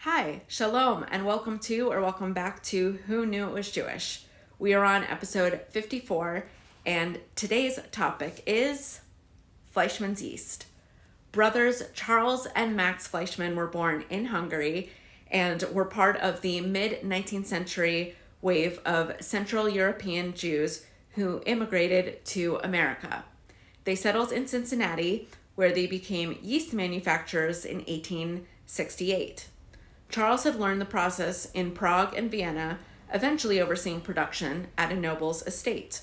Hi, shalom, and welcome back to Who Knew It Was Jewish. We are on episode 54, and today's topic is Fleischmann's yeast. Brothers Charles and Max Fleischmann were born in Hungary and were part of the mid-19th century wave of Central European Jews who immigrated to America. They settled in Cincinnati, where they became yeast manufacturers in 1868. Charles had learned the process in Prague and Vienna, eventually overseeing production at a noble's estate.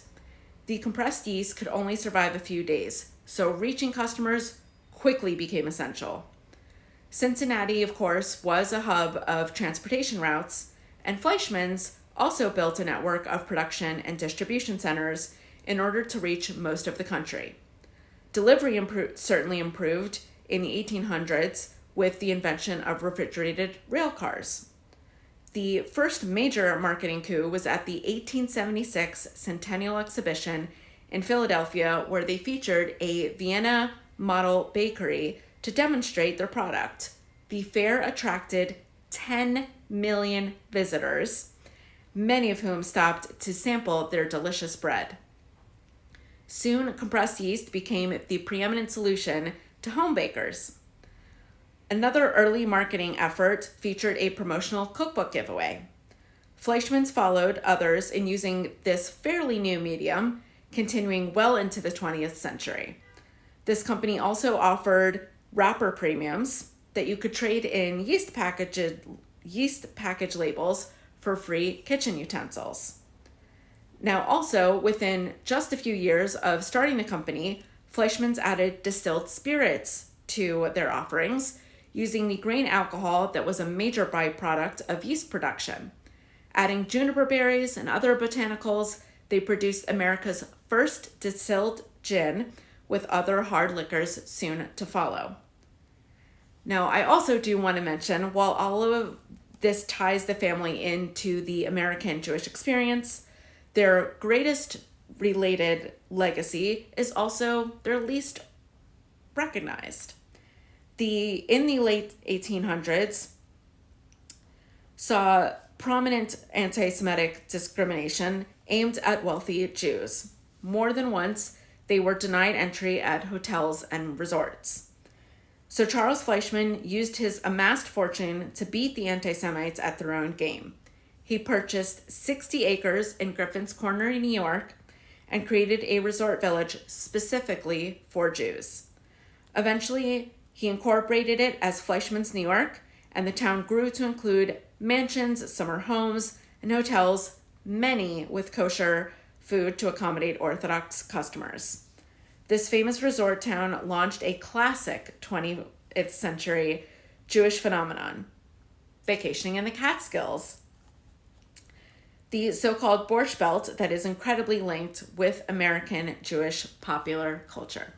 The compressed yeast could only survive a few days, so reaching customers quickly became essential. Cincinnati, of course, was a hub of transportation routes, and Fleischmann's also built a network of production and distribution centers in order to reach most of the country. Delivery certainly improved in the 1800s with the invention of refrigerated rail cars. The first major marketing coup was at the 1876 Centennial Exhibition in Philadelphia, where they featured a Vienna model bakery to demonstrate their product. The fair attracted 10 million visitors, many of whom stopped to sample their delicious bread. Soon, compressed yeast became the preeminent solution to home bakers. Another early marketing effort featured a promotional cookbook giveaway. Fleischmann's followed others in using this fairly new medium, continuing well into the 20th century. This company also offered wrapper premiums that you could trade in yeast package labels for free kitchen utensils. Now, also, within just a few years of starting the company, Fleischmann's added distilled spirits to their offerings, using the grain alcohol that was a major byproduct of yeast production. Adding juniper berries and other botanicals, they produced America's first distilled gin, with other hard liquors soon to follow. Now, I also do want to mention, while all of this ties the family into the American Jewish experience, their greatest related legacy is also their least recognized. In the late 1800s, saw prominent anti-Semitic discrimination aimed at wealthy Jews. More than once, they were denied entry at hotels and resorts. So Charles Fleischmann used his amassed fortune to beat the anti-Semites at their own game. He purchased 60 acres in Griffin's Corner, New York, and created a resort village specifically for Jews. Eventually, he incorporated it as Fleischmann's New York, and the town grew to include mansions, summer homes, and hotels, many with kosher food to accommodate Orthodox customers. This famous resort town launched a classic 20th century Jewish phenomenon, vacationing in the Catskills, the so-called Borscht Belt that is incredibly linked with American Jewish popular culture.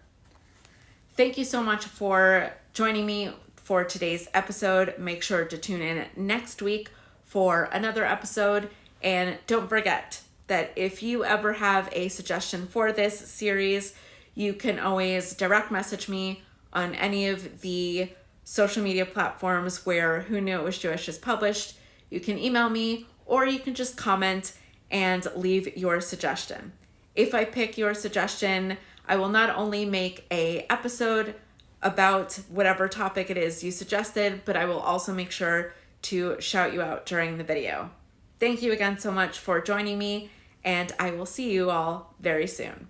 Thank you so much for joining me for today's episode. Make sure to tune in next week for another episode. And don't forget that if you ever have a suggestion for this series, you can always direct message me on any of the social media platforms where Who Knew It Was Jewish is published. You can email me, or you can just comment and leave your suggestion. If I pick your suggestion, I will not only make an episode about whatever topic it is you suggested, but I will also make sure to shout you out during the video. Thank you again so much for joining me, and I will see you all very soon.